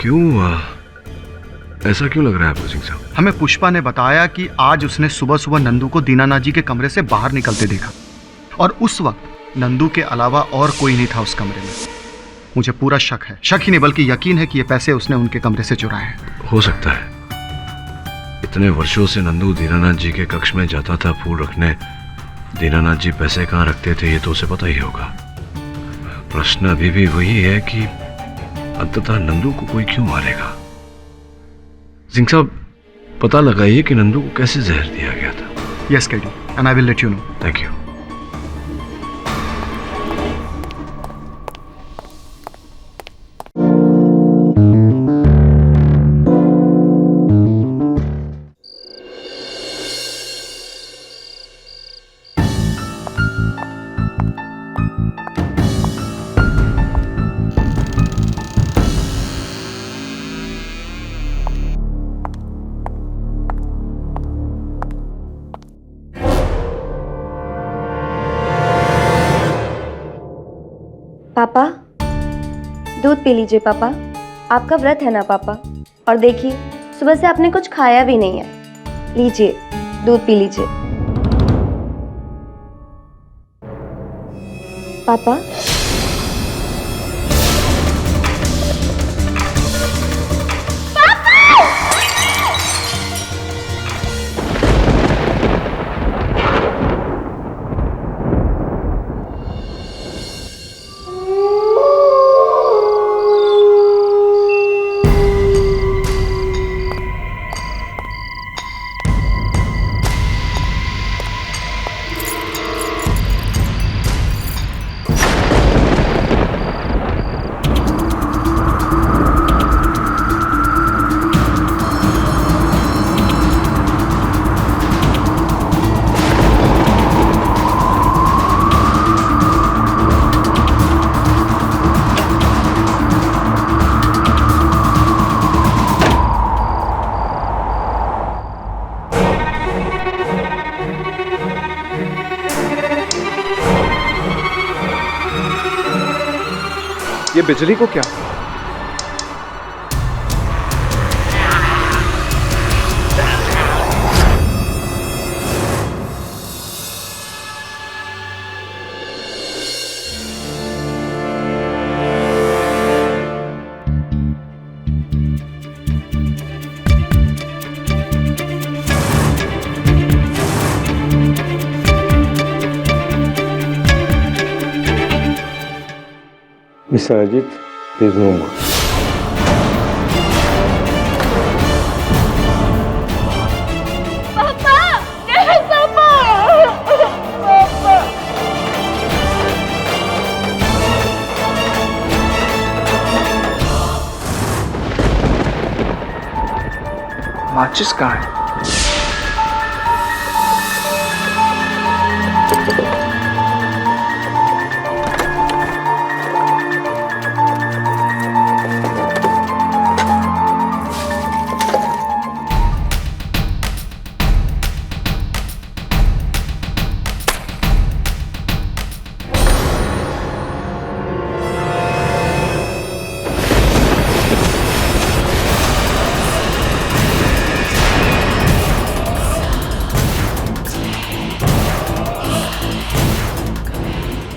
क्यों ऐसा क्यों लग रहा है आपको सिंह साहब? हमें पुष्पा ने बताया कि आज उसने सुबह सुबह नंदू को दीनानाथ जी के कमरे से बाहर निकलते देखा और उस वक्त नंदू के अलावा और कोई नहीं था उस कमरे में। मुझे पूरा शक है, शक ही नहीं बल्कि यकीन है कि ये पैसे उसने उनके कमरे से चुराए हैं। हो सकता है। इतने वर्षों से नंदू दीनानाथ जी के कक्ष में जाता था फूल रखने। दीनानाथ जी पैसे कहाँ रखते थे ये तो उसे पता ही होगा। प्रश्न अभी भी वही है कि अंततः नंदू को कोई क्यों मारेगा? सिंह साहब, पता लगाइए कि नंदू को कैसे जहर दिया गया था। Yes KD, and I will let you know. Thank you. पापा, दूध पी लीजिए पापा। आपका व्रत है ना पापा? और देखिए, सुबह से आपने कुछ खाया भी नहीं है। लीजिए, दूध पी लीजिए। पापा, ये बिजली को क्या? Mister Ajit, please move. पापा, नहीं पापा। पापा। माचिस कहाँ है?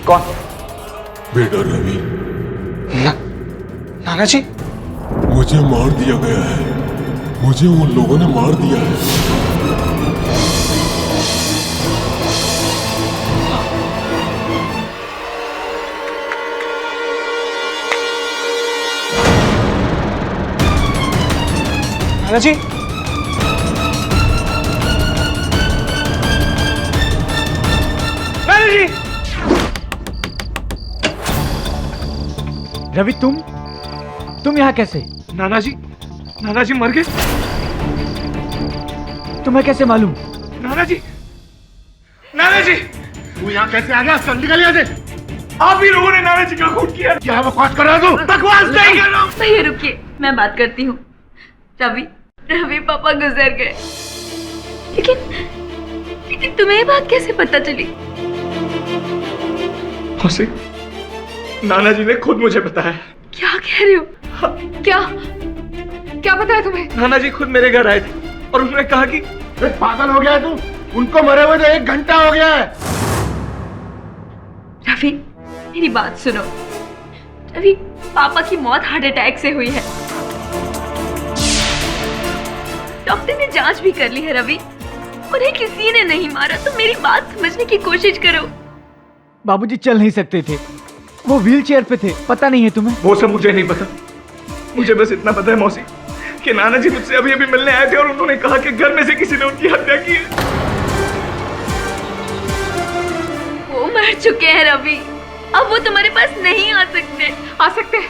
कौन? बेटा रवि। नाना जी, मुझे मार दिया गया है। मुझे उन लोगों ने मार दिया है। नाना जी, नाना जी। रवि, तुम यहाँ कैसे? नाना जी मर गए। तुम्हें कैसे मालूम? नाना जी, तू यहाँ कैसे आ गया? चल निकल यहाँ से। आप ही लोगों ने नाना जी का खून किया। क्या बकवास कर रहा तू? बकवास नहीं कर रहा हूँ। भैया रुकिए, मैं बात करती हूँ। रवि पापा गुजर गए। लेकिन तुम्हें ये बात कैसे पता चली? नाना जी ने खुद मुझे बताया। क्या कह रहे हो? क्या क्या बताया तुम्हें? नाना जी खुद मेरे घर आए थे और उन्होंने कहा कि अरे पागल हो गया है तू? उनको मरे हुए तो 1 घंटा हो गया है। रवि, मेरी बात सुनो। रवि, पापा की मौत हार्ट अटैक से हुई है। डॉक्टर ने जांच भी कर ली है रवि, उन्हें किसी ने नहीं मारा। तो मेरी बात समझने की कोशिश करो। बाबूजी चल नहीं सकते थे, वो व्हीलचेयर पे थे, पता नहीं है तुम्हें? वो सब मुझे नहीं पता। मुझे बस इतना पता है मौसी कि नाना जी मुझसे अभी अभी मिलने आए थे और उन्होंने कहा कि घर में से किसी ने उनकी हत्या की है। वो मर चुके हैं रवि, अब वो तुम्हारे पास नहीं आ सकते। आ सकते हैं,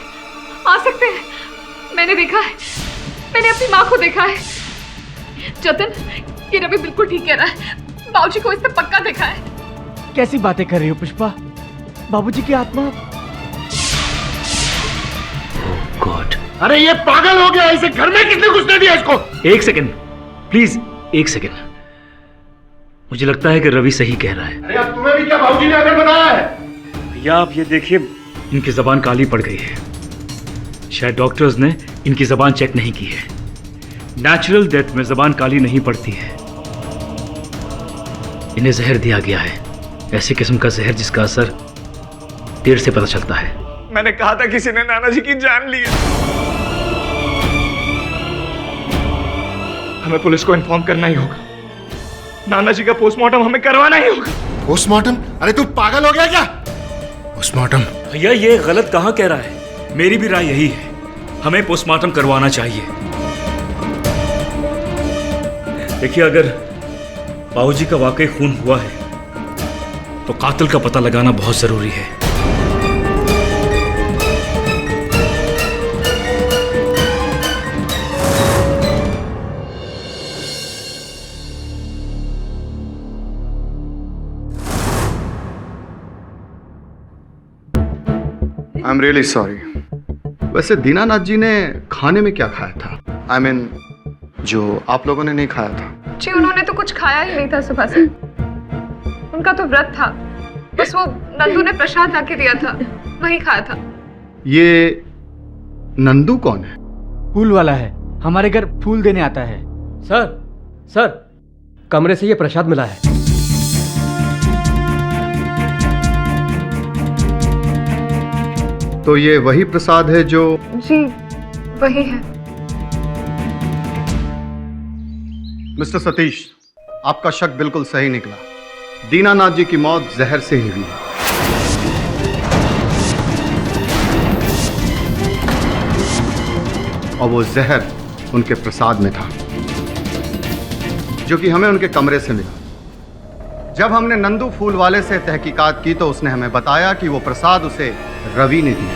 आ सकते हैं। मैंने देखा है, मैंने अपनी माँ को देखा है। जतन, ये रवि बिल्कुल ठीक कह रहा है। बाबूजी को इससे पक्का देखा है। कैसी बातें कर रही हो पुष्पा? बाबूजी की आत्मा। गॉड। अरे ये पागल हो गया, इसे घर में किसने घुसने दिया इसको? एक सेकंड प्लीज, एक सेकंड। मुझे लगता है कि रवि सही कह रहा है। अरे अब तुम्हें भी क्या बाबूजी ने आकर बताया है? भैया आप ये देखिए, इनकी जबान काली पड़ गई है। शायद डॉक्टर्स ने इनकी जबान चेक नहीं की है। नेचुरल डेथ में जबान काली नहीं पड़ती है। इन्हें जहर दिया गया है, ऐसी किस्म का जहर जिसका असर देर से पता चलता है। मैंने कहा था किसी ने नाना जी की जान ली है। हमें पुलिस को इन्फॉर्म करना ही होगा। नाना जी का पोस्टमार्टम हमें करवाना ही होगा। पोस्टमार्टम? अरे तू पागल हो गया क्या? पोस्टमार्टम? भैया ये गलत कहाँ कह रहा है? मेरी भी राय यही है, हमें पोस्टमार्टम करवाना चाहिए। देखिए अगर बाबूजी का वाकई खून हुआ है तो कातिल का पता लगाना बहुत जरूरी है। I am really sorry. वैसे दीनानाथ जी ने खाने में क्या खाया था? आई मीन जो आप लोगों ने नहीं खाया था। जी उन्होंने तो कुछ खाया ही नहीं था सुबह से। उनका तो व्रत था, बस वो नंदू ने प्रसाद लाके दिया था, वही खाया था। ये नंदू कौन है? फूल वाला है, हमारे घर फूल देने आता है। सर कमरे से ये प्रसाद मिला है। तो ये वही प्रसाद है जो? जी वही है। मिस्टर सतीश, आपका शक बिल्कुल सही निकला। दीनानाथ जी की मौत जहर से ही हुई है। और वो जहर उनके प्रसाद में था, जो कि हमें उनके कमरे से मिला। जब हमने नंदू फूल वाले से तहकीकात की तो उसने हमें बताया कि वो प्रसाद उसे रवि ने दिया।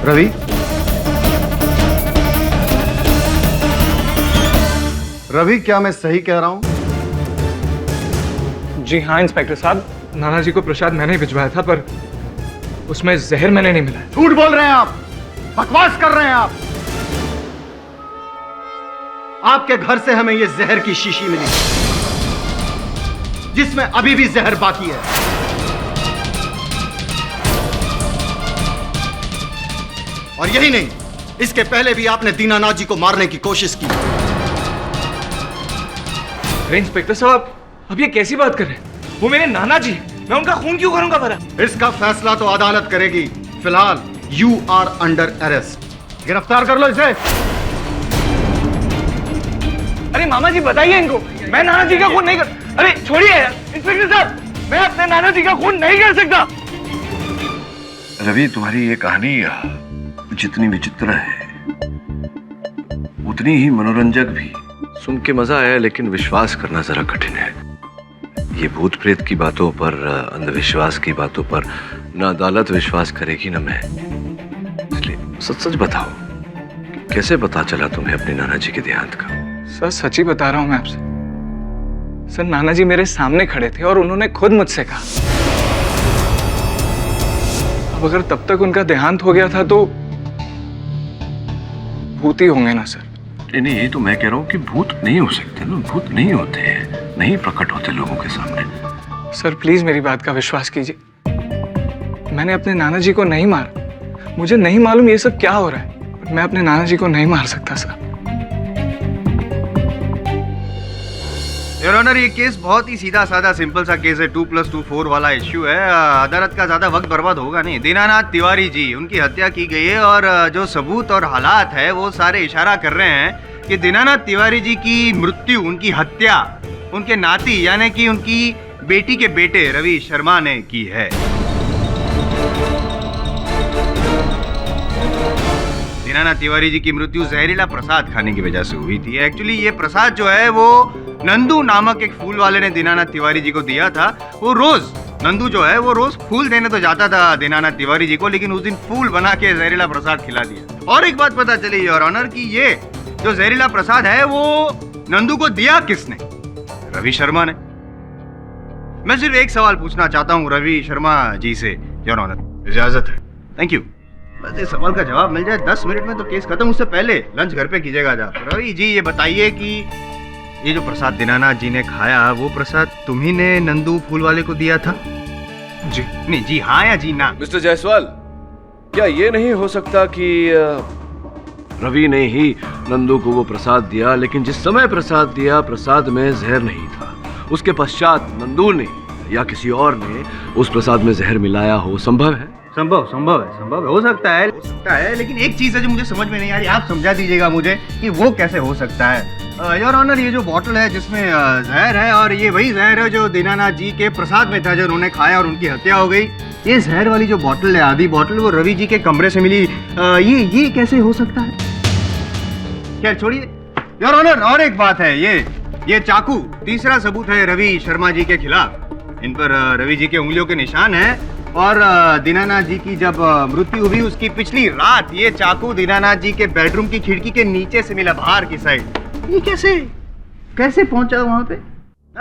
रवि? रवि, क्या मैं सही कह रहा हूं? जी हाँ इंस्पेक्टर साहब, नाना जी को प्रसाद मैंने ही भिजवाया था, पर उसमें जहर मैंने नहीं मिलाया। झूठ बोल रहे हैं आप, बकवास कर रहे हैं आप। आपके घर से हमें यह जहर की शीशी मिली, जिसमें अभी भी जहर बाकी है। और यही नहीं, इसके पहले भी आपने दीनानाथ जी को मारने की कोशिश की। अरे इंस्पेक्टर साहब, अब ये कैसी बात कर रहे हैं? वो मेरे नाना जी, मैं उनका खून क्यों करूंगा भला? इसका फैसला तो अदालत करेगी। फिलहाल यू आर अंडर अरेस्ट। गिरफ्तार कर लो इसे। अरे मामा जी बताइए इनको, मैं नाना जी का खून नहीं कर। अरे छोड़िए इंस्पेक्टर साहब, मैं अपने नाना जी का खून नहीं कर सकता। रवि, तुम्हारी ये कहानी जितनी विचित्र है उतनी ही मनोरंजक भी। सुन के मजा आया, लेकिन विश्वास करना जरा कठिन है। ये भूत प्रेत की बातों पर, अंधविश्वास की बातों पर न अदालत विश्वास करेगी न मैं। इसलिए सच सच बताओ, कैसे पता चला तुम्हें अपने नाना जी के देहांत का? सर सच ही बता रहा हूं मैं आपसे। सर नाना जी मेरे सामने खड़े थे और उन्होंने खुद मुझसे कहा। अब अगर तब तक उनका देहांत हो गया था तो भूत ही होंगे ना सर? नहीं, ये तो मैं कह रहा हूँ कि भूत नहीं हो सकते ना, भूत नहीं होते हैं, नहीं प्रकट होते लोगों के सामने। सर प्लीज मेरी बात का विश्वास कीजिए। मैंने अपने नाना जी को नहीं मारा। मुझे नहीं मालूम ये सब क्या हो रहा है। मैं अपने नाना जी को नहीं मार सकता सर। योर ऑनर, ये केस बहुत ही सीधा साधा सिंपल सा केस है। 2+2 4 वाला इश्यू है। अदालत का ज्यादा वक्त बर्बाद होगा नहीं। दीनानाथ तिवारी जी, उनकी हत्या की गई है और जो सबूत और हालात है वो सारे इशारा कर रहे हैं कि दीनानाथ तिवारी जी की मृत्यु, उनकी हत्या उनके नाती यानी कि उनकी बेटी के बेटे रवि शर्मा ने की है। दीनानाथ तिवारी जी की मृत्यु जहरीला प्रसाद खाने की वजह से हुई थी। एक्चुअली ये प्रसाद जो है वो नंदू नामक एक फूल वाले ने दीनानाथ तिवारी जी को दिया था। वो रोज, नंदू जो है वो रोज फूल देने तो जाता था दीनानाथ तिवारी जी को, लेकिन उस दिन फूल बना के जहरीला प्रसाद खिला दिया। और एक बात पता चली योर ऑनर कि ये जो जहरीला प्रसाद है वो नंदू को दिया किसने? रवि शर्मा ने। मैं सिर्फ एक सवाल पूछना चाहता हूँ रवि शर्मा जी से योर ऑनर, इजाजत है? Thank you. बस इस सवाल का जवाब मिल जाए 10 मिनट में तो केस खत्म। उससे पहले लंच घर पे कीजिएगा जा। रवि जी ये बताइए कि ये जो प्रसाद दीनानाथ जी ने खाया वो प्रसाद तुम्ही ने नंदू फूल वाले को दिया था? जी नहीं, जी हाँ या जी ना? मिस्टर जायसवाल, क्या ये नहीं हो सकता कि रवि ने ही नंदू को वो प्रसाद दिया, लेकिन जिस समय प्रसाद दिया प्रसाद में जहर नहीं था, उसके पश्चात नंदू ने या किसी और ने उस प्रसाद में जहर मिलाया हो? संभव है? संभव है, हो सकता है, लेकिन एक चीज है जो मुझे समझ में नहीं आ रही। आप समझा दीजिएगा मुझे कि वो कैसे हो सकता है। योर ऑनर, ये जो बॉटल है जिसमें जहर है और ये वही जहर है जो दीनानाथ जी के प्रसाद में था जो उन्होंने खाया और उनकी हत्या हो गई। ये जहर वाली जो बॉटल है, आधी बॉटल, वो रवि जी के कमरे से मिली। ये कैसे हो सकता है? खैर छोड़िए योर ऑनर। और एक बात है, ये चाकू तीसरा सबूत है रवि शर्मा जी के खिलाफ। इन पर रवि जी के उंगलियों के निशान है और दीनानाथ जी की जब मृत्यु हुई उसकी पिछली रात ये चाकू दीनानाथ जी के बेडरूम की खिड़की के नीचे से मिला, बाहर की साइड। ये कैसे पहुंचा वहां पे?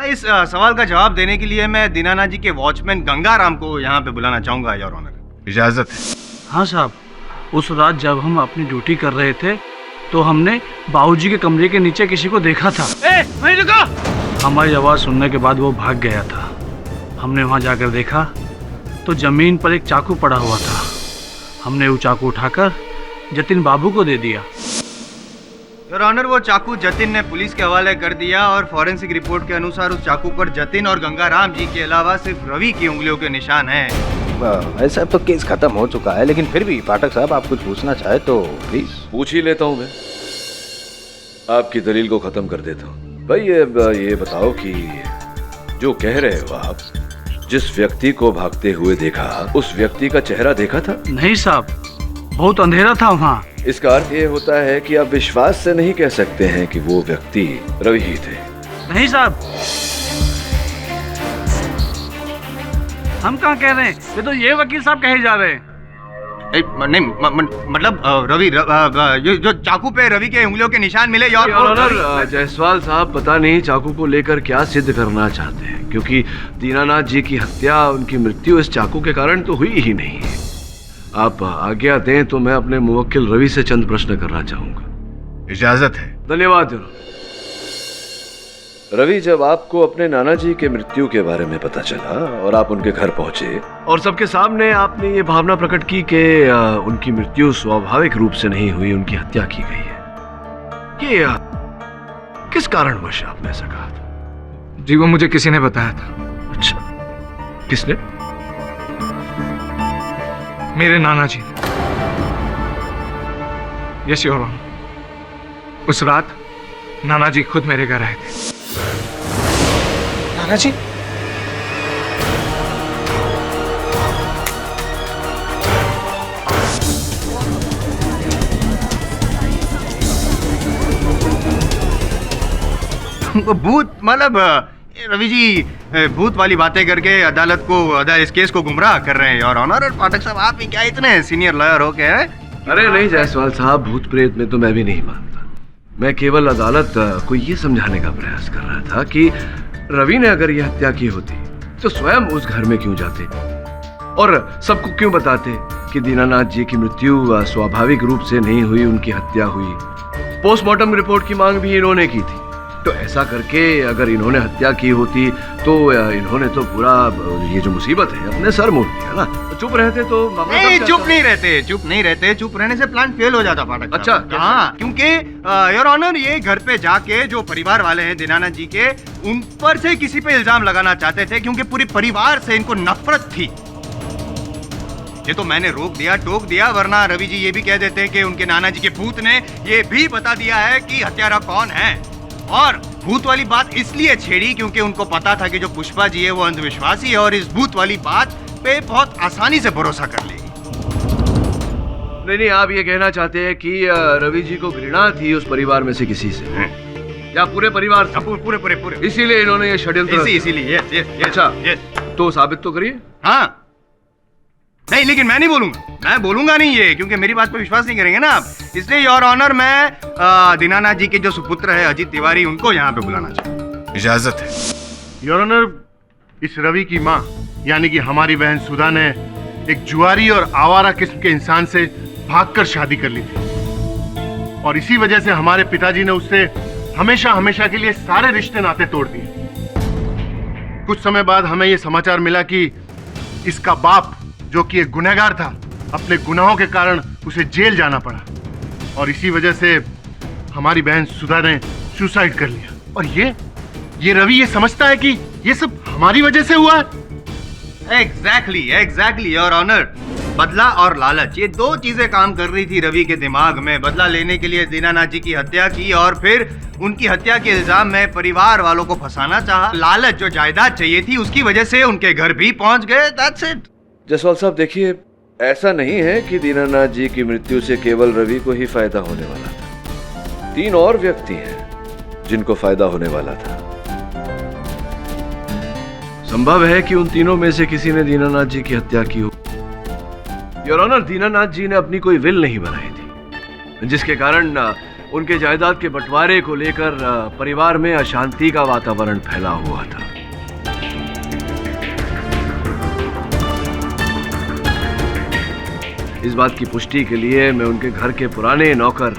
इस सवाल का जवाब देने के लिए मैं दीनानाथ जी के वॉचमैन गंगाराम को यहाँ पे बुलाना चाहूंगा योर ऑनर, इजाजत है? हाँ साहब, उस रात जब हम अपनी ड्यूटी कर रहे थे तो हमने बाबूजी के कमरे के नीचे किसी को देखा था। वहीं रुको! हमारी आवाज सुनने के बाद वो भाग गया था। हमने वहां जाकर देखा तो जमीन पर एक चाकू पड़ा हुआ था। हमने वो चाकू उठाकर जतिन बाबू को दे दिया। योर ऑनर, वो चाकू जतिन ने पुलिस के हवाले कर दिया और फॉरेंसिक रिपोर्ट के अनुसार उस चाकू पर जतिन और गंगाराम जी के अलावा सिर्फ रवि की उंगलियों के निशान हैं। ऐसा तो केस खत्म हो चुका है, लेकिन फिर भी पाठक साहब आप कुछ पूछना चाहे तो प्लीज पूछ ही लेता हूँ मैं। आपकी दलील को खत्म कर देता हूँ। भाई ये बताओ कि जो कह रहे हो आप, जिस व्यक्ति को भागते हुए देखा उस व्यक्ति का चेहरा देखा था? नहीं साहब, बहुत अंधेरा था वहाँ। इसका अर्थ ये होता है कि आप विश्वास से नहीं कह सकते हैं कि वो व्यक्ति रवि ही थे। नहीं साहब, हम कहाँ कह रहे हैं, ये तो ये वकील साहब कहे जा रहे हैं। नहीं मतलब रवि जो चाकू पे रवि के उंगलियों के निशान मिले। योर ऑनर, जायसवाल साहब पता नहीं चाकू को लेकर क्या सिद्ध करना चाहते हैं, क्योंकि दीनानाथ जी की हत्या, उनकी मृत्यु इस चाकू के कारण तो हुई ही नहीं है। आप आज्ञा दें तो मैं अपने मुवक्किल रवि से चंद प्रश्न करना चाहूंगा। इजाजत है? धन्यवाद। रवि, जब आपको अपने नाना जी के मृत्यु के बारे में पता चला और आप उनके घर पहुंचे और सबके सामने आपने ये भावना प्रकट की कि उनकी मृत्यु स्वाभाविक रूप से नहीं हुई, उनकी हत्या की गई है, ये किस कारणवश आपने ऐसा कहा था? जी वो मुझे किसी ने बताया था। अच्छा, किसने? मेरे नाना जी। यस योर ऑनर, उस रात नाना जी खुद मेरे घर आए थे। नाना जी? भूत मतलब रवि जी भूत वाली बातें करके अदालत इस केस को गुमराह कर रहे हैं योर ऑनर। और पाठक साहब आप भी क्या इतने सीनियर लॉयर हो गए हैं? अरे नहीं जायसवाल साहब, भूत प्रेत में तो मैं भी नहीं मानता। मैं केवल अदालत को ये समझाने का प्रयास कर रहा था कि रवि ने अगर ये हत्या की होती तो स्वयं उस घर में क्यों जाते और सबको क्यों बताते कि दीनानाथ जी की मृत्यु स्वाभाविक रूप से नहीं हुई, उनकी हत्या हुई। पोस्टमार्टम रिपोर्ट की मांग भी इन्होंने की थी, तो ऐसा करके अगर इन्होंने हत्या की होती तो इन्होंने तो पूरा ये जो मुसीबत है अपने सर मोड़ दिया ना। तो चुप रहते तो मामला नहीं, कब चुप जाता। नहीं रहते, चुप नहीं रहते। चुप रहने से प्लान फेल हो जाता पाठक साहब। अच्छा, कैसे? हाँ, क्योंकि योर ऑनर ये घर पे जाके जो परिवार वाले हैं दीनानाथ जी के, उन पर से किसी पे इल्जाम लगाना चाहते थे, क्योंकि पूरी परिवार से इनको नफरत थी। ये तो मैंने रोक दिया, टोक दिया, वरना रवि जी ये भी कह देते कि उनके नाना जी के भूत ने ये भी बता दिया है कि हत्यारा कौन है। और भूत वाली बात इसलिए छेड़ी क्योंकि उनको पता था कि जो पुष्पा जी है वो अंधविश्वासी है और इस भूत वाली बात पे बहुत आसानी से भरोसा कर लेगी। नहीं नहीं, आप ये कहना चाहते हैं कि रवि जी को घृणा थी उस परिवार में से किसी से, या पूरे परिवार से? पूरे पूरे पूरे, इसीलिए इन्होंने ये षड्यंत्र इसीलिए यस यस यस। अच्छा, यस। तो साबित तो करिए। हाँ, नहीं लेकिन मैं नहीं बोलूंगा, मैं बोलूंगा नहीं ये, क्योंकि मेरी बात पे विश्वास नहीं करेंगे ना आप। इसलिए योर ऑनर मैं दीनानाथ जी के जो सुपुत्र है अजीत तिवारी, उनको यहाँ पे बुलाना चाहूँ। इजाजत है। योर ऑनर, इस रवि की माँ यानी कि हमारी बहन सुधा ने एक जुआरी और आवारा किस्म के इंसान से भागकर शादी कर ली थी, और इसी वजह से हमारे पिताजी ने उससे हमेशा हमेशा के लिए सारे रिश्ते नाते तोड़ दिए। कुछ समय बाद हमें यह समाचार मिला कि इसका बाप, जो कि एक गुनहगार था, अपने गुनाहों के कारण उसे जेल जाना पड़ा, और इसी वजह से हमारी बहन सुधा ने सुसाइड कर लिया। और ये रवि ये समझता है कि ये सब हमारी वजह से हुआ है। Exactly your honour. बदला और लालच, ये दो चीजें काम कर रही थी रवि के दिमाग में। बदला लेने के लिए दीनानाथ जी की हत्या की, और फिर उनकी हत्या के इल्जाम में परिवार वालों को फंसाना चाहा। लालच, जो जायदाद चाहिए थी, उसकी वजह से उनके घर भी पहुंच गए। That's it. जसवाल साहब देखिए, ऐसा नहीं है कि दीनानाथ जी की मृत्यु से केवल रवि को ही फायदा होने वाला था। 3 और व्यक्ति हैं जिनको फायदा होने वाला था। संभव है कि उन तीनों में से किसी ने दीनानाथ जी की हत्या की हो। योर ऑनर, दीनानाथ जी ने अपनी कोई विल नहीं बनाई थी, जिसके कारण उनके जायदाद के बंटवारे को लेकर परिवार में अशांति का वातावरण फैला हुआ था। इस बात की पुष्टि के लिए मैं उनके घर के पुराने नौकर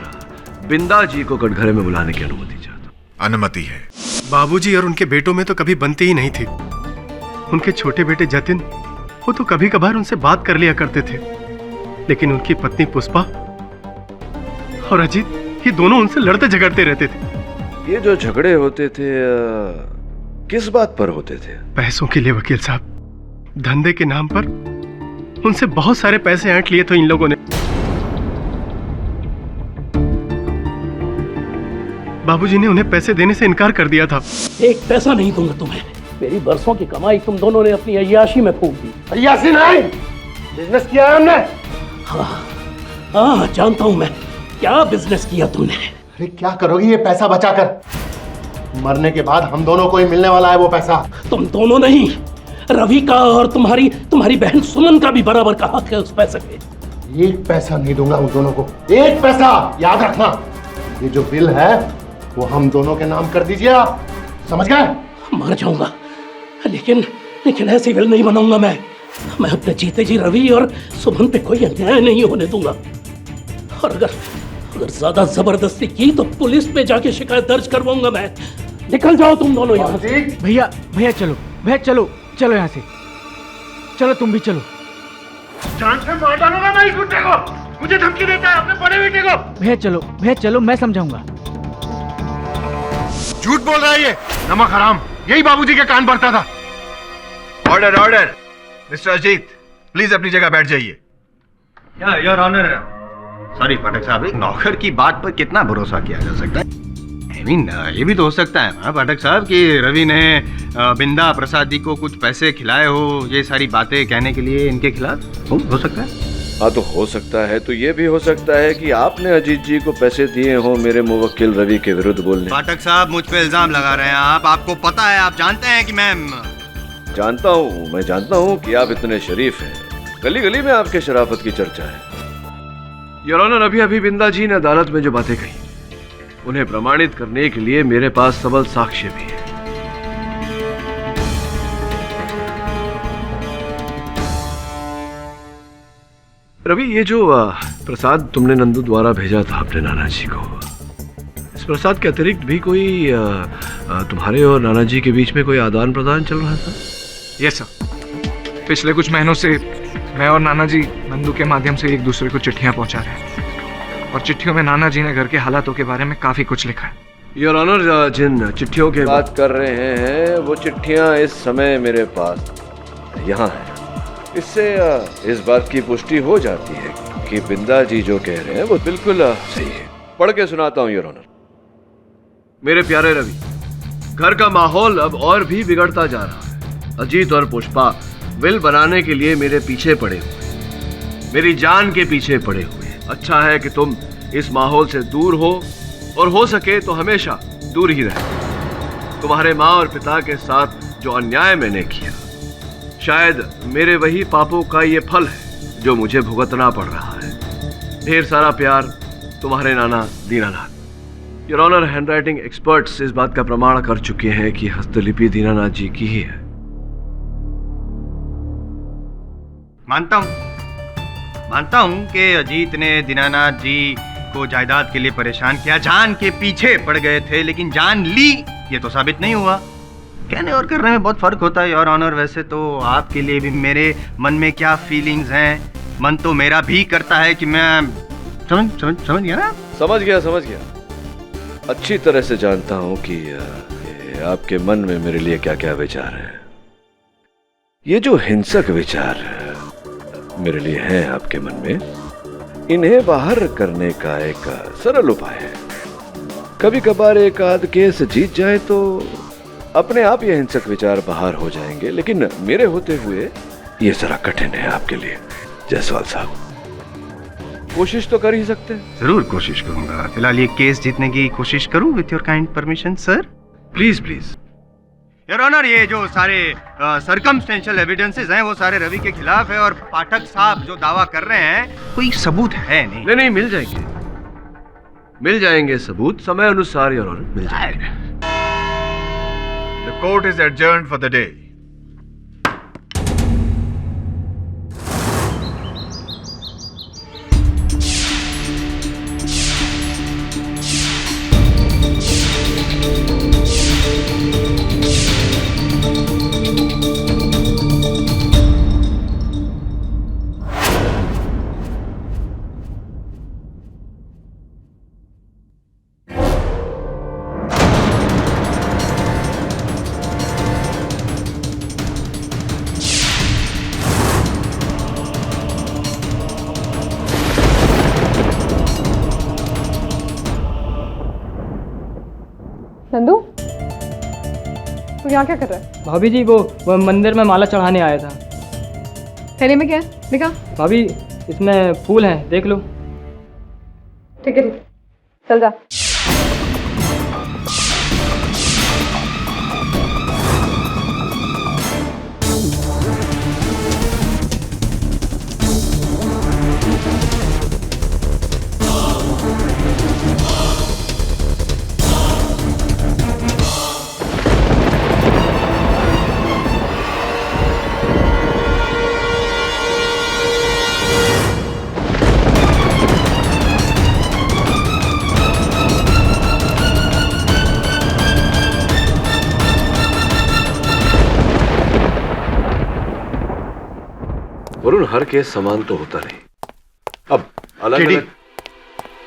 बिंदा जी को कटघरे में बुलाने की अनुमति चाहता हूँ। अनुमति है। बाबूजी और उनके बेटों में तो कभी बनती ही नहीं थी। उनके छोटे बेटे जतिन, वो तो कभी कभार उनसे बात कर लिया करते थे, लेकिन उनकी पत्नी पुष्पा और अजीत, ये दोनों उनसे लड़ते झगड़ते रहते थे। ये जो झगड़े होते थे किस बात पर होते थे? पैसों के लिए वकील साहब। धंधे के नाम पर उनसे बहुत सारे पैसे ऐंठ लिए थे इन लोगों ने। बाबूजी ने उन्हें पैसे देने से इनकार कर दिया था। एक पैसा नहीं दूंगा तुम्हें। मेरी बरसों की कमाई तुम दोनों ने अपनी अय्याशी में फूंक दी। अय्याशी नहीं, बिजनेस किया है हमने। हाँ, जानता हूं मैं क्या बिजनेस किया तुमने। अरे क्या करोगी ये पैसा बचाकर? मरने के बाद हम दोनों को ही मिलने वाला है वो पैसा। तुम दोनों नहीं, रवि का और तुम्हारी बहन सुमन का भी बराबर का हक है उस पैसे पे। एक पैसा नहीं दूंगा उन दोनों को, एक पैसा। याद रखना, ये जो बिल है वो हम दोनों के नाम कर दीजिए आप, समझ गए? मर जाऊंगा, लेकिन ऐसी बिल नहीं बनाऊंगा मैं अपने जीते जी रवि और सुमन पे कोई अन्याय नहीं होने दूंगा। और अगर ज्यादा जबरदस्ती की तो पुलिस पे जाके शिकायत दर्ज करवाऊंगा मैं। निकल जाओ तुम दोनों यहाँ से। भैया चलो यहाँ से। चलो तुम भी चलो। जान से मार डालूंगा मैं इस गुंडे को। मुझे धमकी देता है अपने बड़े बेटे को। भैया चलो, मैं समझाऊंगा। झूठ बोल रहा है ये नमक हराम। यही बाबूजी के कान भरता था। ऑर्डर मिस्टर अजीत, प्लीज अपनी जगह बैठ जाइए। योर ऑनर, सॉरी पाठक साहब, एक नौकर की बात पर कितना भरोसा किया जा सकता है? I mean, ये भी तो हो सकता है ना पाठक साहब कि रवि ने बिंदा प्रसाद जी को कुछ पैसे खिलाए हो, ये सारी बातें कहने के लिए इनके खिलाफ। हो सकता है। हाँ, तो हो सकता है। तो ये भी हो सकता है कि आपने अजीत जी को पैसे दिए हो मेरे मुवक्किल रवि के विरुद्ध बोलने। पाठक साहब, मुझ पे इल्जाम लगा रहे हैं आप। आपको पता है, आप जानते हैं कि मैं जानता हूँ कि आप इतने शरीफ हैं। गली गली में आपके शराफत की चर्चा है। योर ऑनर, अभी बिंदा जी ने अदालत में जो बातें कही, उन्हें प्रमाणित करने के लिए मेरे पास सबल साक्ष्य भी है। रवि, ये जो प्रसाद तुमने नंदू द्वारा भेजा था अपने नाना जी को, इसमें प्रसाद के अतिरिक्त भी कोई तुम्हारे और नाना जी के बीच में कोई आदान प्रदान चल रहा था? यस सर, पिछले कुछ महीनों से मैं और नाना जी नंदू के माध्यम से एक दूसरे को चिट्ठियां पहुंचा रहे हैं, और चिट्ठियों में नाना जी ने घर के हालातों के बारे में काफी कुछ लिखा है। योर ऑनर, जिन चिट्ठियों की बात कर रहे हैं वो चिट्ठियां इस समय मेरे पास यहाँ हैं। इससे इस बात की पुष्टि हो जाती है कि बिंदा जी जो कह रहे हैं वो बिल्कुल सही है। पढ़ के सुनाता हूँ योर ऑनर। मेरे प्यारे रवि, घर का माहौल अब और भी बिगड़ता जा रहा है। अजीत और पुष्पा विल बनाने के लिए मेरे पीछे पड़े हुए, मेरी जान के पीछे पड़े हुए। अच्छा है कि तुम इस माहौल से दूर हो, और हो सके तो हमेशा दूर ही रहे। तुम्हारे माँ और पिता के साथ जो अन्याय मैंने किया, शायद मेरे वही पापों का ये फल है जो मुझे भुगतना पड़ रहा है। ढेर सारा प्यार, तुम्हारे नाना Dinanath. Your honour, handwriting experts इस बात का प्रमाण कर चुके हैं कि हस्तलिपि दीनानाथ जी की ही है। मानता हूं कि अजीत ने दीनानाथ जी को जायदाद के लिए परेशान किया, जान के पीछे पड़ गए थे, लेकिन जान ली ये तो साबित नहीं हुआ। कहने और करने में बहुत फर्क होता है योर ऑनर। वैसे तो आपके लिए भी मेरे मन में क्या फीलिंग्स हैं, मन तो मेरा भी करता है कि मैं समझ गया ना? समझ गया। अच्छी तरह से जानता हूं कि आपके मन में मेरे लिए क्या क्या विचार हैं। ये जो हिंसक विचार मेरे लिए हैं आपके मन में, इन्हें बाहर करने का एक सरल उपाय है। कभी कभार एक आध केस जीत जाए तो अपने आप ये हिंसक विचार बाहर हो जाएंगे, लेकिन मेरे होते हुए ये जरा कठिन है आपके लिए जायसवाल साहब। कोशिश तो कर ही सकते हैं। जरूर कोशिश करूंगा। फिलहाल ये केस जीतने की कोशिश करूं with your kind permission sir. Please. Your honour, ये जो सारे सर्कमस्टेंशियल एविडेंसेस हैं वो सारे रवि के खिलाफ है, और पाठक साहब जो दावा कर रहे हैं कोई सबूत है नहीं। नहीं, मिल जाएंगे सबूत समय अनुसार योर ऑनर, मिल जाएंगे। The court is adjourned for the day. Nandu, तू यहाँ क्या कर रहा है? भाभी जी वो मंदिर में माला चढ़ाने आया था। थैली में क्या है? दिखा। भाभी, इसमें फूल हैं, देख लो। ठीक है, चल जा। वरुण, हर केस समान तो होता नहीं। अब अलग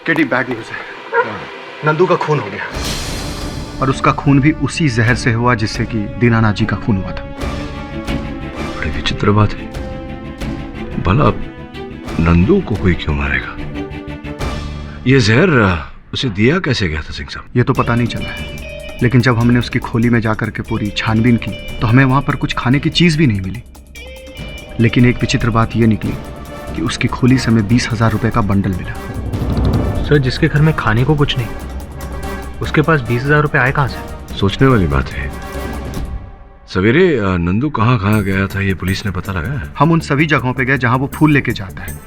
केटी बैड न्यूज है। नंदू का खून हो गया, और उसका खून भी उसी जहर से हुआ जिससे कि दीनानाथ जी का खून हुआ था। बड़ी विचित्र बात है। भला नंदू को कोई क्यों मारेगा? ये जहर उसे दिया कैसे गया था सिंह साहब? ये तो पता नहीं चला है, लेकिन जब हमने उसकी खोली में जाकर के पूरी छानबीन की तो हमें वहां पर कुछ खाने की चीज भी नहीं मिली। लेकिन एक विचित्र बात यह निकली कि उसकी खोली से हमें 20,000 रुपए का बंडल मिला। सर, जिसके घर में खाने को कुछ नहीं, उसके पास 20,000 रुपए आए कहां से? सोचने वाली बात है। सवेरे नंदू कहाँ कहाँ गया था ये पुलिस ने पता लगाया है? हम उन सभी जगहों पे गए जहां वो फूल लेके जाता है,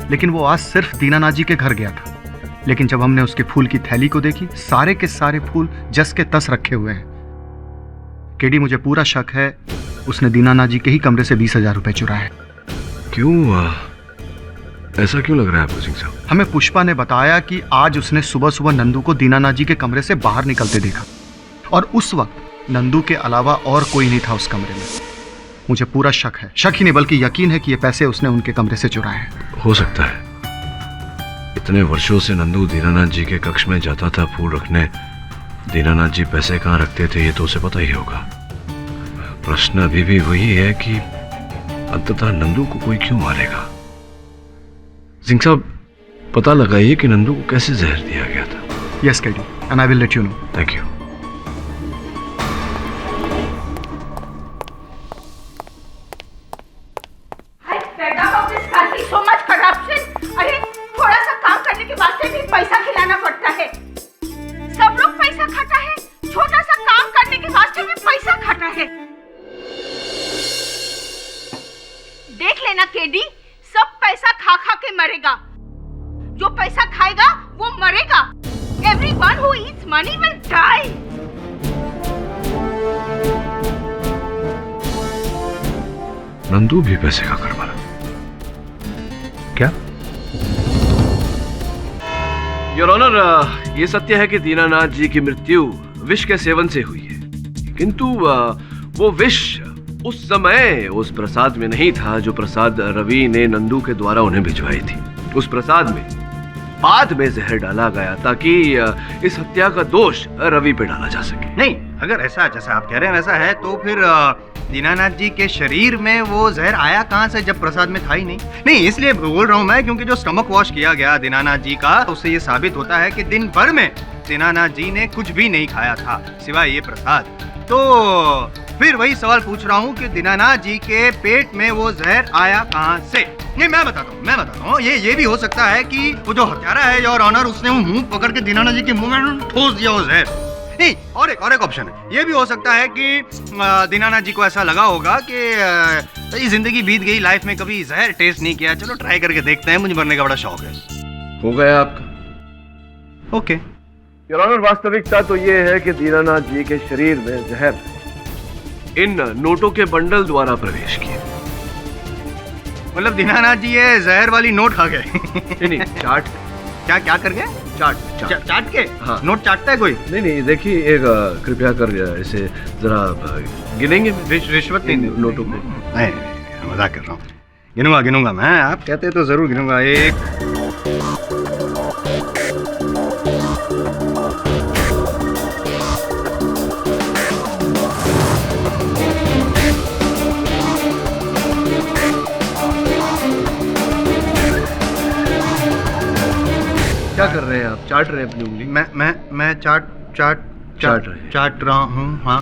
लेकिन वो आज सिर्फ दीनानाथ जी के घर गया था। लेकिन जब हमने उसके फूल की थैली को देखी, सारे के सारे फूल जस के तस रखे हुए हैं। केडी, मुझे पूरा शक है उसने दीनानाथ जी के ही कमरे से 20,000 रुपए चुराए। क्यों ऐसा क्यों लग रहा है आपको सिंह साहब? हमें पुष्पा ने बताया कि आज उसने सुबह सुबह नंदू को दीनानाथ जी के कमरे से बाहर निकलते देखा और उस वक्त नंदू के अलावा और कोई नहीं था उस कमरे में। मुझे पूरा शक है, शक ही नहीं बल्कि यकीन है कि ये पैसे उसने उनके कमरे से चुराए हैं। हो सकता है। इतने वर्षों से नंदू दीनानाथ जी के कक्ष में जाता था फूल रखने। दीनानाथ जी पैसे कहाँ रखते थे ये तो उसे पता ही होगा। प्रश्न अभी भी वही है कि अंततः नंदू को कोई क्यों मारेगा? सिंह साहब, पता लगाइए कि नंदू को कैसे जहर दिया गया था। यस कैडी, and I will let you know. Thank you. So much corruption. अरे थोड़ा सा काम करने के वास्ते भी पैसा खिलाना पड़ता है। सब लोग पैसा खाता है, छोटा सा काम करने के वास्ते भी पैसा खाता है। देख लेना केडी, सब पैसा खा खा के मरेगा। जो पैसा खाएगा वो मरेगा। Everyone who eats money will die. Nandu भी पैसे खाकर मरा क्या? योर ऑनर, ये सत्य है कि दीनानाथ जी की मृत्यु विष के सेवन से हुई है, किंतु वो विष उस समय उस प्रसाद में नहीं था जो प्रसाद रवि ने नंदू के द्वारा उन्हें भिजवाई थी। उस प्रसाद में बाद में जहर डाला गया ताकि इस हत्या का दोष रवि पे डाला जा सके। नहीं, अगर ऐसा जैसा आप कह रहे हैं वैसा है तो फिर दीनानाथ जी के शरीर में वो जहर आया कहाँ से जब प्रसाद में था ही नहीं? नहीं, इसलिए बोल रहा हूँ मैं क्योंकि जो स्टमक वॉश किया गया दीनानाथ जी का, उससे ये साबित होता है कि दिन भर में दीनानाथ जी ने कुछ भी नहीं खाया था सिवाय ये प्रसाद। तो फिर वही सवाल पूछ रहा हूँ कि दीनानाथ जी के पेट में वो जहर आया कहाँ से? नहीं, मैं बताता हूँ। ये भी हो सकता है कि वो जो हत्यारा है योर ऑनर, उसने वो मुंह पकड़ के दीनानाथ जी के मुंह में ठोस दिया वो जहर। नहीं, और एक ऑप्शन है, ये भी हो सकता है कि दीनानाथ जी को ऐसा लगा होगा कि जिंदगी बीत गई, लाइफ में कभी जहर टेस्ट नहीं किया, चलो ट्राई करके देखते हैं, मुझे मरने का बड़ा शौक है। हो गया आपका? ओके। योर ऑनर, वास्तविकता तो ये है कि दीनानाथ जी के शरीर में जहर इन नोटों के बंडल द्वारा प्रवेश किया। मतलब दीनानाथ जी ये जहर वाली नोट खा गए? नहीं, चाट। क्या कर गए? चाट के? हाँ। नोट चाटता है कोई? नहीं, देखिए, एक कृपया कर इसे जरा गिनेंगे। रिश्वत नहीं नोटों पे? नहीं, मजाक कर रहा हूँ। गिनूंगा मैं, आप कहते तो जरूर गिनूंगा। एक, क्या कर रहे हैं आप? चाट रहे हैं अपनी उंगली? मैं चाट रहा हूँ। हाँ,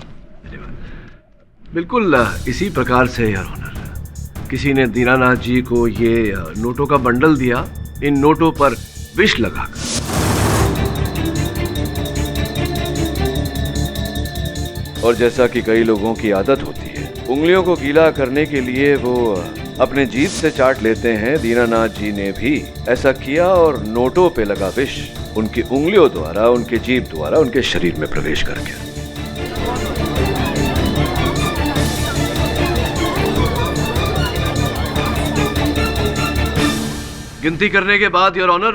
बिल्कुल इसी प्रकार से योर ऑनर, किसी ने दीनानाथ जी को ये नोटों का बंडल दिया, इन नोटों पर विष लगाकर। और जैसा कि कई लोगों की आदत होती है, उंगलियों को गीला करने के लिए वो अपने जीभ से चाट लेते हैं, दीनानाथ जी ने भी ऐसा किया और नोटों पे लगा विष उनकी उंगलियों द्वारा, उनके जीभ द्वारा, उनके शरीर में प्रवेश करके। गिनती करने के बाद योर ऑनर,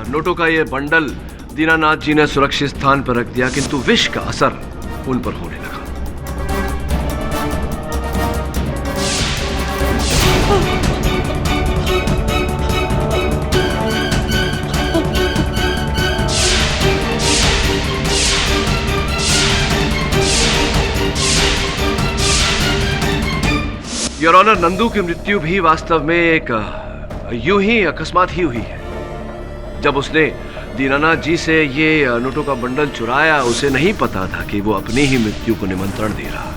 नोटों का ये बंडल दीनानाथ जी ने सुरक्षित स्थान पर रख दिया, किंतु विष का असर उन पर होने लगा। योर ऑनर, नंदू की मृत्यु भी वास्तव में एक यूं ही अकस्मात ही हुई है। जब उसने दीनानाथ जी से ये नोटों का बंडल चुराया, उसे नहीं पता था कि वो अपनी ही मृत्यु को निमंत्रण दे रहा है।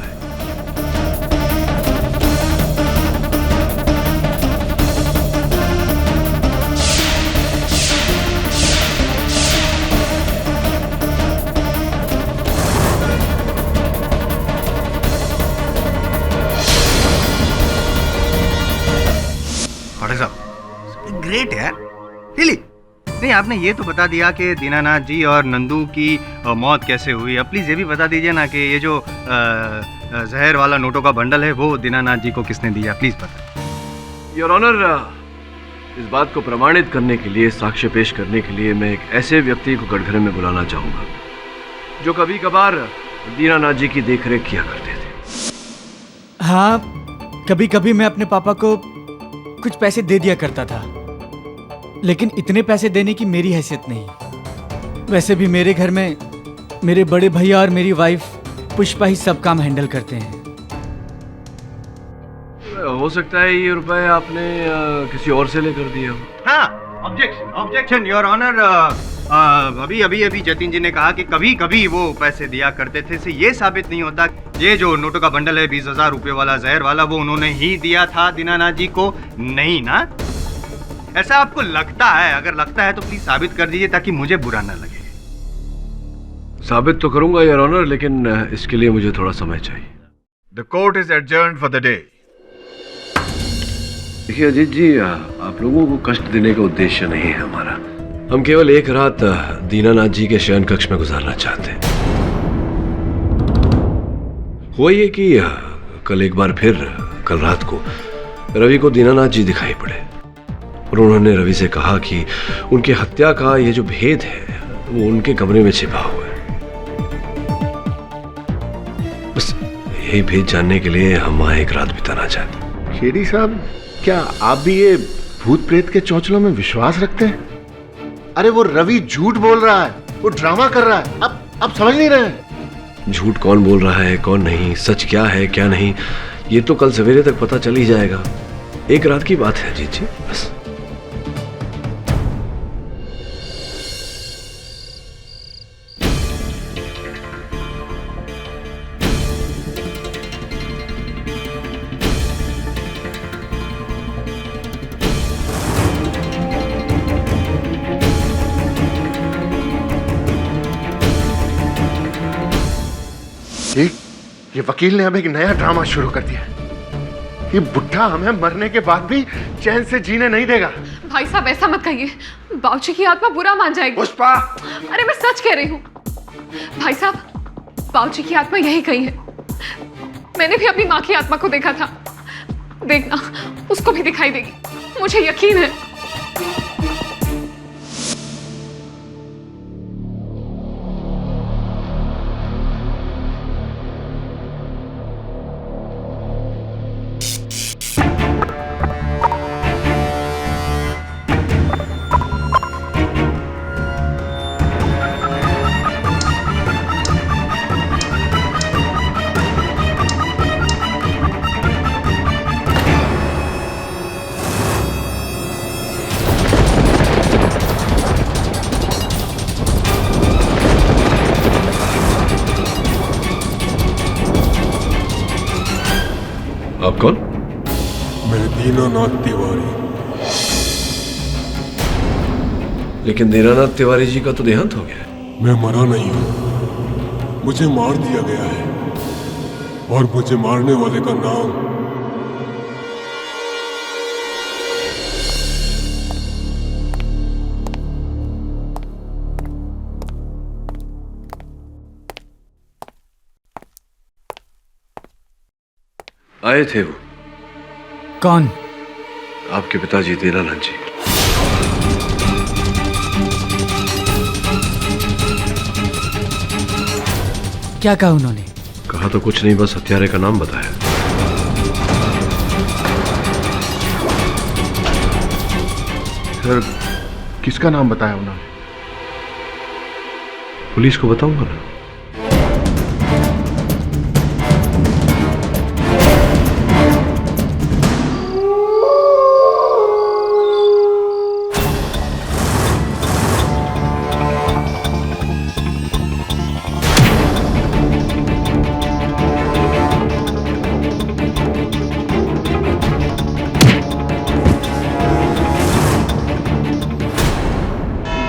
ग्रेट यार, रियली। नहीं, आपने ये तो बता दिया कि दीनानाथ जी और नंदू की मौत कैसे हुई। अब प्लीज ये भी बता दीजिए ना कि ये जो जहर वाला नोटों का बंडल है वो दीनानाथ जी को किसने दिया, प्लीज बता। योर ऑनर, इस बात को प्रमाणित करने के लिए, साक्ष्य पेश करने के लिए मैं एक ऐसे व्यक्ति को कटघरे में बुलाना चाहूंगा जो कभी कभार दीनानाथ जी की देखरेख किया करते थे। हाँ, कभी कभी मैं अपने पापा को कुछ पैसे दे दिया करता था, लेकिन इतने पैसे देने की मेरी हैसियत नहीं। वैसे भी मेरे घर में मेरे बड़े भैया और मेरी वाइफ पुष्पा ही सब काम हैंडल करते हैं। हो सकता है ये रुपए आपने किसी और से लेकर दिए हो। हाँ, ऑब्जेक्शन योर ऑनर। अभी जतिन जी ने कहा कि कभी कभी वो पैसे दिया करते थे, से ये साबित नहीं होता। ये जो नोटों का बंडल है 20,000 रुपए वाला, जहर वाला, वो उन्होंने ही दिया था दीनानाथ जी को, नहीं ना? ऐसा आपको लगता है? अगर लगता है तो प्लीज साबित कर दीजिए ताकि मुझे बुरा ना लगे। साबित तो करूंगा योर ऑनर, लेकिन इसके लिए मुझे थोड़ा समय चाहिए। The court is adjourned for the day. देखिए अजीत जी, आप लोगों को कष्ट देने का उद्देश्य नहीं है हमारा। हम केवल एक रात दीनानाथ जी के शयन कक्ष में गुजारना चाहते हैं। हुआ ये कि कल एक बार फिर, कल रात को रवि को दीनानाथ जी दिखाई पड़े और उन्होंने रवि से कहा कि उनकी हत्या का ये जो भेद है वो उनके कमरे में छिपा हुआ है। बस यही भेद जानने के लिए हम वहां एक रात बिताना चाहते हैं। खेड़ी साहब, क्या आप भी ये भूत प्रेत के चौचलों में विश्वास रखते हैं? अरे वो रवि झूठ बोल रहा है, वो ड्रामा कर रहा है। अब समझ नहीं रहे? झूठ कौन बोल रहा है, कौन नहीं, सच क्या है क्या नहीं, ये तो कल सवेरे तक पता चल ही जाएगा। एक रात की बात है अजीत जी, बस। ये वकील ने अब एक नया ड्रामा शुरू कर दिया। ये बुढ़ा हमें मरने के बाद भी चैन से जीने नहीं देगा। भाई साहब ऐसा मत कहिए, बाबूजी की आत्मा बुरा मान जाएगी। पुष्पा! अरे मैं सच कह रही हूँ भाई साहब, बाबूजी की आत्मा यही कही है। मैंने भी अपनी माँ की आत्मा को देखा था, देखना उसको भी दिखाई देगी, मुझे यकीन है। आप कौन? मैं दीनानाथ तिवारी। लेकिन दीनानाथ तिवारी जी का तो देहांत हो गया है। मैं मरा नहीं हूं, मुझे मार दिया गया है और मुझे मारने वाले का नाम आए थे वो। कौन? आपके पिताजी दीनानाथ जी। क्या कहा उन्होंने? कहा तो कुछ नहीं, बस हत्यारे का नाम बताया। सर, किसका नाम बताया उन्होंने? पुलिस को बताऊंगा ना।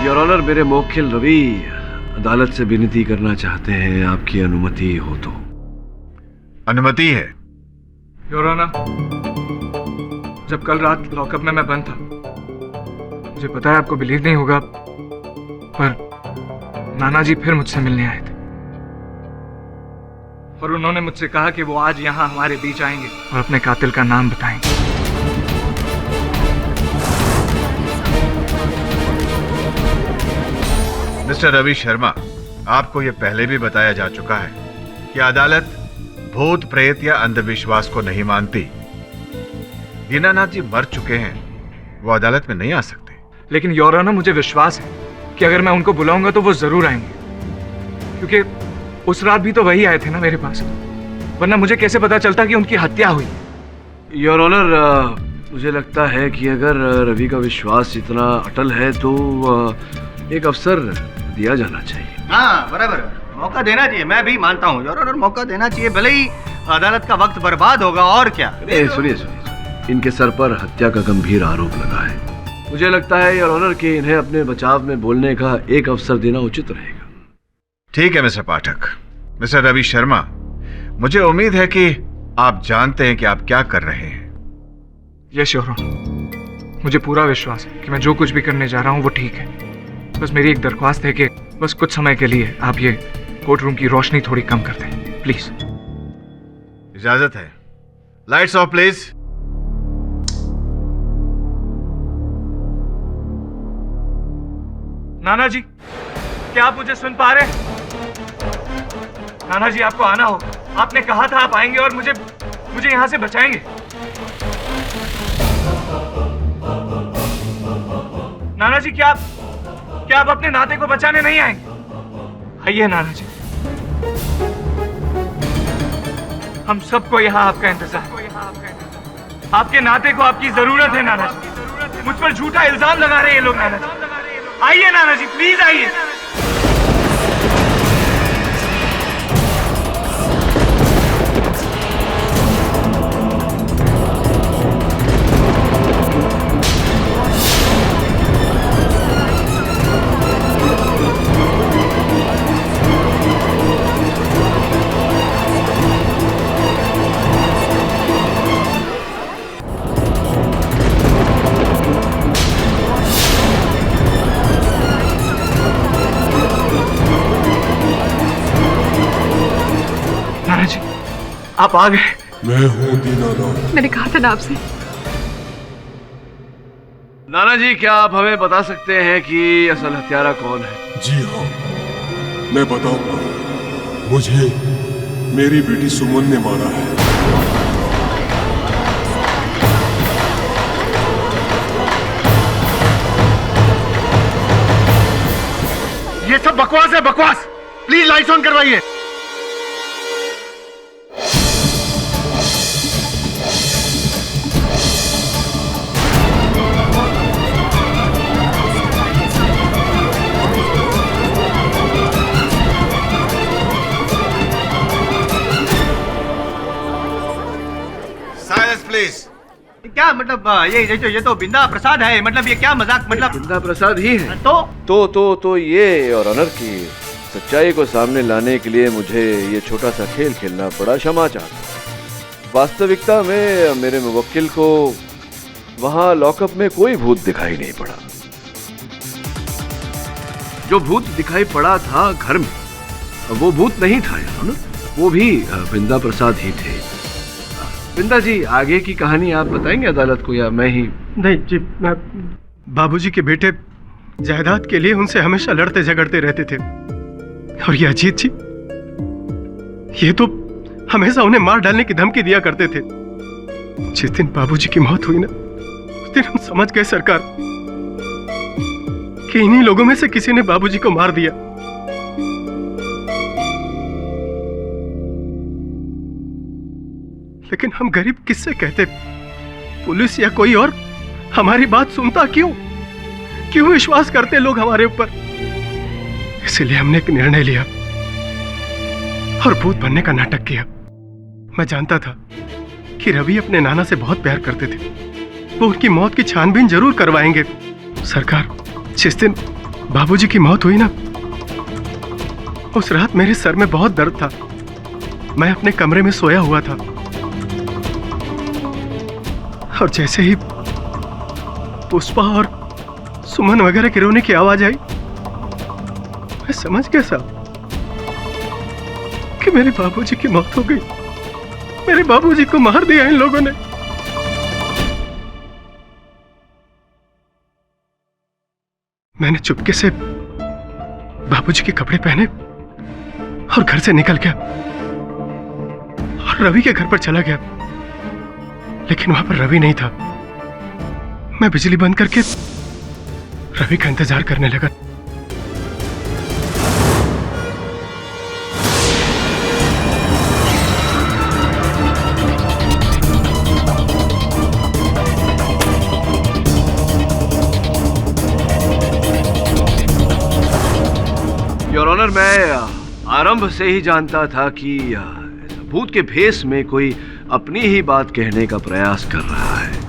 योर ऑनर, मेरे मौखिल रवि अदालत से विनती करना चाहते हैं, आपकी अनुमति हो तो। अनुमति है। योर ऑनर, जब कल रात लॉकअप में मैं बंद था, मुझे पता है आपको बिलीव नहीं होगा, पर नाना जी फिर मुझसे मिलने आए थे और उन्होंने मुझसे कहा कि वो आज यहाँ हमारे बीच आएंगे और अपने कातिल का नाम बताएंगे। मिस्टर रवि शर्मा, आपको यह पहले भी बताया जा चुका है कि अदालत भूत प्रेत या अंधविश्वास को नहीं मानती। दीनानाथ जी मर चुके हैं, वो अदालत में नहीं आ सकते। लेकिन योर ऑनर, मुझे विश्वास है कि अगर मैं उनको बुलाऊंगा तो वो जरूर आएंगे, क्योंकि उस रात भी तो वही आए थे ना मेरे पास, वरना मुझे कैसे पता चलता कि उनकी हत्या हुई। योर ऑनर, मुझे लगता है कि अगर रवि का विश्वास इतना अटल है तो एक अवसर दिया जाना चाहिए। हाँ बराबर, मौका देना चाहिए। मैं भी मानता हूँ योर ऑनर, मौका देना चाहिए, भले ही अदालत का वक्त बर्बाद होगा और क्या। सुनिए, इनके सर पर हत्या का गंभीर आरोप लगा है। मुझे लगता है योर ऑनर कि इन्हें अपने बचाव में बोलने का एक अवसर देना उचित रहेगा। ठीक है मिस्टर पाठक। मिस्टर रवि शर्मा, मुझे उम्मीद है कि आप जानते हैं कि आप क्या कर रहे हैं। यस योर ऑनर, मुझे पूरा विश्वास है कि मैं जो कुछ भी करने जा रहा हूँ वो ठीक है। बस मेरी एक दरख्वास्त है कि बस कुछ समय के लिए आप ये कोर्ट रूम की रोशनी थोड़ी कम कर दें, प्लीज। इजाजत है। Lights off please. नाना जी, क्या आप मुझे सुन पा रहे हैं? नाना जी, आपको आना होगा। आपने कहा था आप आएंगे और मुझे यहां से बचाएंगे। नाना जी, क्या आप अपने नाते को बचाने नहीं आएंगे? आइए नाना जी, हम सबको यहाँ आपका इंतजार है। आपके नाते को आपकी जरूरत है नाना जी। मुझ पर झूठा इल्जाम लगा रहे हैं ये लोग। नाना जी आइए, नाना जी प्लीज आइए। आप आ गए। मैं हूं दीनानाथ। मैंने कहा था ना आपसे। नाना जी, क्या आप हमें बता सकते हैं कि असल हत्यारा कौन है? जी हाँ, मैं बताऊंगा। मुझे मेरी बेटी सुमन ने मारा है। ये सब बकवास है, बकवास। प्लीज लाइट्स ऑन करवाइए। क्या मतलब ये तो बिंदा प्रसाद है? मतलब ये क्या मजाक? मतलब बिंदा प्रसाद ही है। तो ये और ऑनर की सच्चाई को सामने लाने के लिए मुझे ये छोटा सा खेल खेलना पड़ा। क्षमा चाहता। वास्तविकता में मेरे मुवक्किल को वहां लॉकअप में कोई भूत दिखाई नहीं पड़ा। जो भूत दिखाई पड़ा था घर में, वो भूत नहीं था यार, वो भी बिंदा प्रसाद ही थे। बिंदा जी, आगे की कहानी आप बताएंगे अदालत को या मैं ही? नहीं जी, मैं बाबूजी के बेटे जायदाद के लिए उनसे हमेशा लड़ते झगड़ते रहते थे। और ये अजीत जी, ये तो हमेशा उन्हें मार डालने की धमकी दिया करते थे। जिस दिन बाबूजी की मौत हुई ना, उस दिन हम समझ गए सरकार कि इन्हीं लोगों में से किसी ने बाबूजी को मार दिया। लेकिन हम गरीब किससे कहते? पुलिस या कोई और हमारी बात सुनता क्यों? क्यों विश्वास करते लोग हमारे ऊपर? इसलिए हमने एक निर्णय लिया और भूत बनने का नाटक किया। मैं जानता था कि रवि अपने नाना से बहुत प्यार करते थे। वो उनकी मौत की छानबीन जरूर करवाएंगे। सरकार, जिस दिन बाबूजी की मौत हुई ना, उस रात मेरे सर में बहुत दर्द था। मैं अपने कमरे में सोया हुआ था और जैसे ही पुष्पा और सुमन वगैरह के रोने की आवाज आई, मैं समझ गया साहब कि मेरे बाबूजी की मौत हो गई। मेरे बाबूजी को मार दिया इन लोगों ने। मैंने चुपके से बाबूजी के कपड़े पहने और घर से निकल गया और रवि के घर पर चला गया, लेकिन वहां पर रवि नहीं था। मैं बिजली बंद करके रवि का इंतजार करने लगा। योर ऑनर, मैं आरंभ से ही जानता था कि भूत के भेष में कोई अपनी ही बात कहने का प्रयास कर रहा है।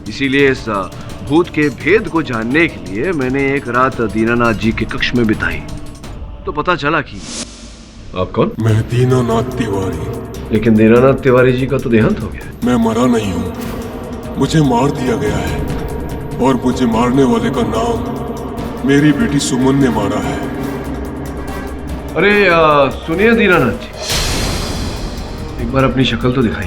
इसीलिए इस भूत के भेद को जानने के लिए मैंने एक रात दीनानाथ जी के कक्ष में बिताई। तो पता चला कि आप कौन? मैं दीनानाथ तिवारी। लेकिन दीनानाथ तिवारी जी का तो देहांत हो गया। मैं मरा नहीं हूँ, मुझे मार दिया गया है और मुझे मारने वाले का नाम मेरी बेटी सुमन ने मारा है। अरे सुनिए दीनानाथ जी, एक बार अपनी शक्ल तो दिखाई।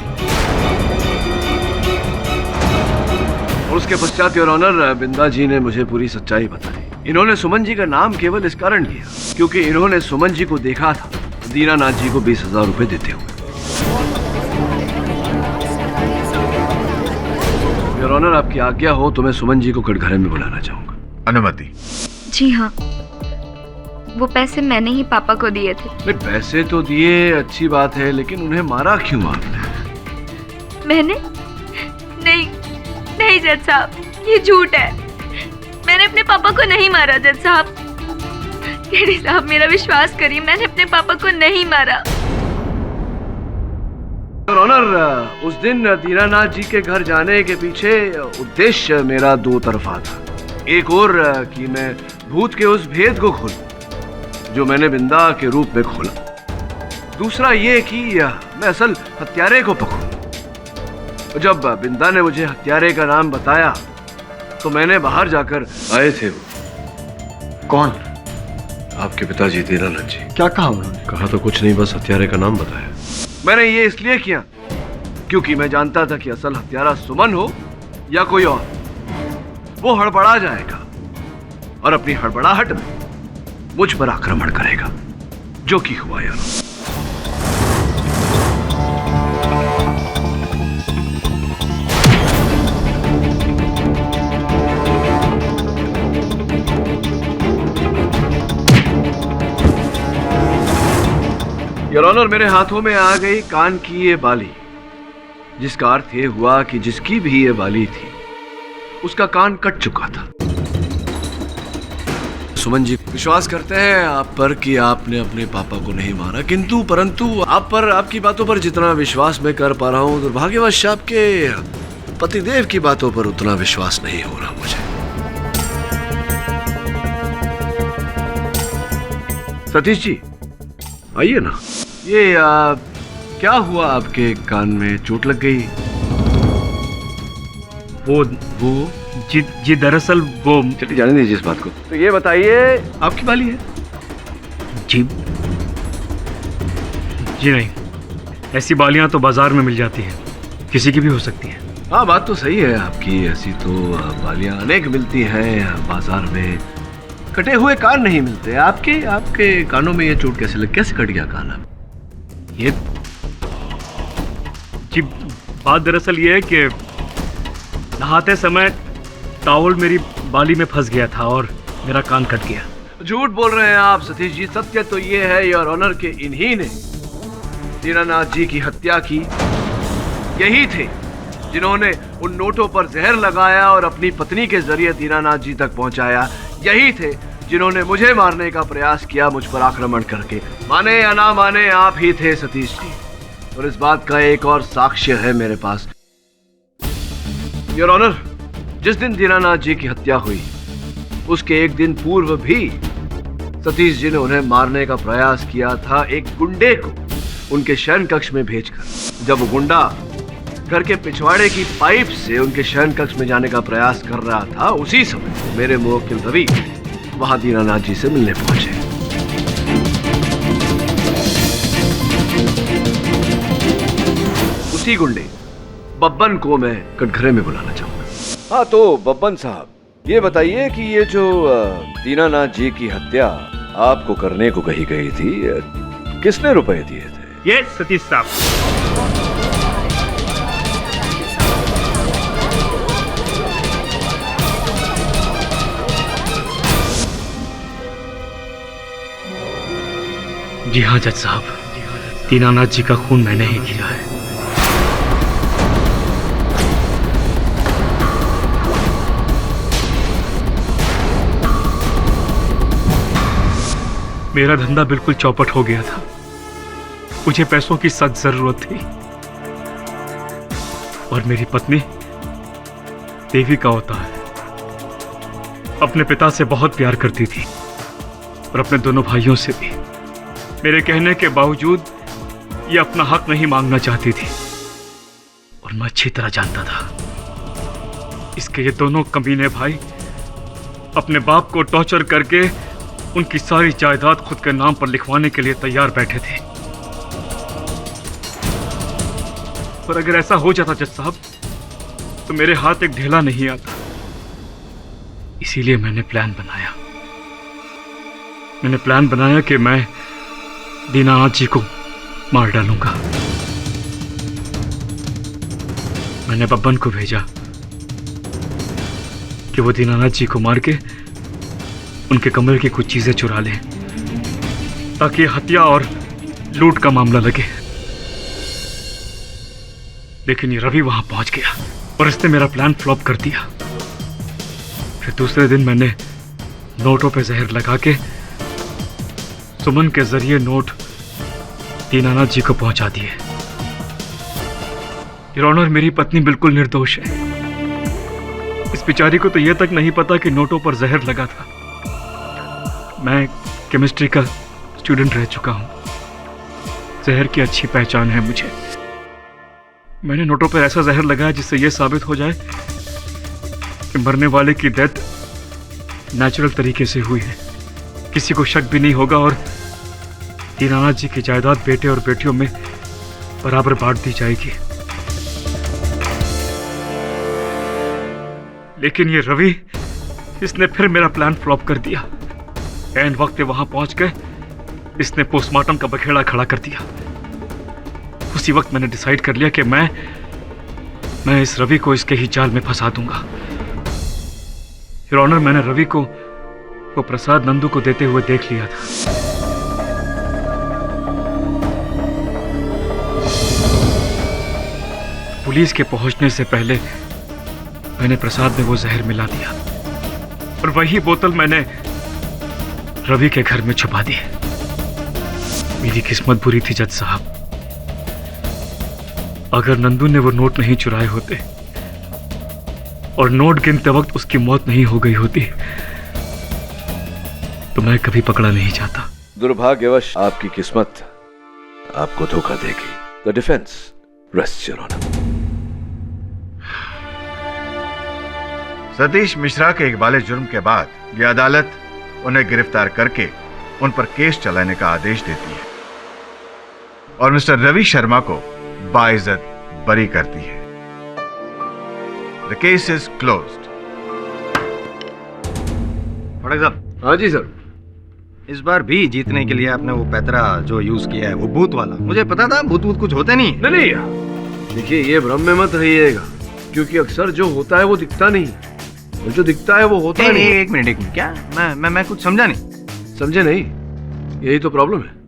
और उसके पश्चात योर ऑनर बिंदा जी ने मुझे पूरी सच्चाई बताई। इन्होंने सुमन जी का नाम केवल इस कारण लिया क्योंकि इन्होंने सुमन जी को देखा था दीनानाथ जी को 20,000 रुपए देते हुए। योर ऑनर, आपकी आज्ञा हो तो मैं सुमन जी को कटघरे में बुलाना चाहूंगा। अनुमति। जी हाँ, वो पैसे मैंने ही पापा को दिए थे। नहीं, पैसे तो दिए, अच्छी बात है, लेकिन उन्हें मारा क्यों आपने? मैंने? नहीं नहीं जज साहब, ये झूठ है। मैंने अपने पापा को नहीं मारा जज साहब। केडी साहब, मेरा विश्वास करिए, मैंने अपने पापा को नहीं मारा। योर ऑनर, उस दिन दीनानाथ जी के घर जाने के पीछे उद्देश्य मेरा दो तरफा था। एक और कि मैं भूत के उस भेद को खोलूं जो मैंने बिंदा के रूप में खोला। दूसरा ये कि मैं असल हत्यारे को पकड़ूं। जब बिंदा ने मुझे हत्यारे का नाम बताया तो मैंने बाहर जाकर आए थे। वो कौन? आपके पिताजी दीनानाथ जी। क्या कहा उन्होंने? कहा तो कुछ नहीं, बस हत्यारे का नाम बताया। मैंने ये इसलिए किया क्योंकि मैं जानता था कि असल हत्यारा सुमन हो या कोई और, वो हड़बड़ा जाएगा और अपनी हड़बड़ाहट में मुझ पर आक्रमण करेगा, जो कि हुआ यार। योर ऑनर, मेरे हाथों में आ गई कान की ये बाली, जिसका अर्थ ये हुआ कि जिसकी भी ये बाली थी उसका कान कट चुका था। सुमन जी विश्वास करते हैं आप पर कि आपने अपने पापा को नहीं मारा, किंतु परंतु आप पर, आपकी बातों पर जितना विश्वास मैं कर पा रहा हूं, दुर्भाग्यवश आपके पतिदेव की बातों पर उतना विश्वास नहीं हो रहा मुझे। सतीश जी आइए ना। ये क्या हुआ? आपके कान में चोट लग गई? वो जी दरअसल वो, चलिए जाने दीजिए इस बात को। तो ये बताइए, आपकी बाली है? जी नहीं, ऐसी बालियां तो बाजार में मिल जाती हैं, किसी की भी हो सकती हैं। हाँ, बात तो सही है आपकी। ऐसी तो बालियां अनेक मिलती हैं बाजार में, कटे हुए कान नहीं मिलते। आपके कानों में ये चोट कैसे कट गया कान? ये जी बात दरअसल ये है कि नहाते समय टॉवल मेरी बाली में फंस गया था और मेरा कान कट गया। झूठ बोल रहे हैं आप सतीश जी। सत्य तो ये है योर ऑनर के इन्हीं ने दीनानाथ जी की हत्या की। यही थे जिन्होंने उन नोटों पर जहर लगाया और अपनी पत्नी के जरिए दीनानाथ जी तक पहुंचाया। यही थे जिन्होंने मुझे मारने का प्रयास किया, मुझ पर आक्रमण करके। माने या ना माने, आप ही थे सतीश जी। और इस बात का एक और साक्ष्य है मेरे पास। योर ऑनर, जिस दिन दीनानाथ जी की हत्या हुई उसके एक दिन पूर्व भी सतीश जी ने उन्हें मारने का प्रयास किया था, एक गुंडे को उनके शयन कक्ष में भेजकर। जब वो गुंडा घर के पिछवाड़े की पाइप से उनके शयन कक्ष में जाने का प्रयास कर रहा था, उसी समय मेरे मुवक्किल रवि वहां दीनानाथ जी से मिलने पहुंचे। उसी गुंडे बब्बन को मैं कटघरे में बुलाना चाहूंगा। हाँ, तो बब्बन साहब, ये बताइए कि ये जो दीनानाथ जी की हत्या आपको करने को कही गई थी, किसने रुपए दिए थे? ये सतीश साहब। जी हाँ जज साहब, दीनानाथ जी का खून मैंने ही किया है। मेरा धंधा बिल्कुल चौपट हो गया था। मुझे पैसों की सख्त जरूरत थी और मेरी पत्नी देवी का होता है अपने पिता से बहुत प्यार करती थी और अपने दोनों भाइयों से भी। मेरे कहने के बावजूद ये अपना हक नहीं मांगना चाहती थी और मैं अच्छी तरह जानता था। इसके ये दोनों कमीने भाई अपने बाप को टॉर्चर करके उनकी सारी जायदाद खुद के नाम पर लिखवाने के लिए तैयार बैठे थे। पर अगर ऐसा हो जाता जज साहब तो मेरे हाथ एक ढेला नहीं आता। इसीलिए मैंने प्लान बनाया कि मैं दीनानाथ जी को मार डालूंगा। मैंने बब्बन को भेजा कि वो दीनानाथ जी को मार के उनके कमरे की कुछ चीजें चुरा लें ताकि हत्या और लूट का मामला लगे। लेकिन ये रवि वहां पहुंच गया और इसने मेरा प्लान फ्लॉप कर दिया। फिर दूसरे दिन मैंने नोटों पे जहर लगा के सुमन के जरिए नोट दीनानाथ जी को पहुंचा दिए। योर ऑनर, मेरी पत्नी बिल्कुल निर्दोष है। इस बेचारी को तो यह तक नहीं पता कि नोटों पर जहर लगा था। मैं केमिस्ट्री का स्टूडेंट रह चुका हूं। जहर की अच्छी पहचान है मुझे। मैंने नोटों पर ऐसा जहर लगाया जिससे यह साबित हो जाए कि मरने वाले की डेथ नेचुरल तरीके से हुई है। किसी को शक भी नहीं होगा और दीनानाथ जी की जायदाद बेटे और बेटियों में बराबर बांट दी जाएगी। लेकिन ये रवि, इसने फिर मेरा प्लान फ्लॉप कर दिया। एन वक्त वहां पहुंच गए इसने पोस्टमार्टम का बखेड़ा खड़ा कर दिया। उसी वक्त मैंने डिसाइड कर लिया कि मैं इस रवि को इसके ही जाल में फंसा दूंगा। योर ऑनर, मैंने रवि को वो प्रसाद नंदू को देते हुए देख लिया था। पुलिस के पहुंचने से पहले मैंने प्रसाद में वो जहर मिला दिया और वही बोतल मैंने रवि के घर में छुपा दी। मेरी किस्मत बुरी थी जज साहब। अगर नंदू ने वो नोट नहीं चुराए होते और नोट गिनते वक्त उसकी मौत नहीं हो गई होती तो मैं कभी पकड़ा नहीं जाता। दुर्भाग्यवश आपकी किस्मत आपको धोखा देगी। The defence rests your honour. Satish Mishra के इकबाले जुर्म के बाद यह अदालत उन्हें गिरफ्तार करके उन पर केस चलाने का आदेश देती है और मिस्टर रवि शर्मा को बाइज्जत बरी करती है। The case is closed. फड़क साहब। हाँ जी सर। इस बार भी जीतने के लिए आपने वो पैतरा जो यूज किया है वो भूत वाला। मुझे पता था भूत कुछ होते नहीं। नहीं, देखिए ये भ्रम में मत रहिएगा क्योंकि अक्सर जो होता है वो दिखता नहीं और जो दिखता है वो होता नहीं। एक मिनट क्या मैं कुछ समझा नहीं। समझे नहीं, यही तो प्रॉब्लम है।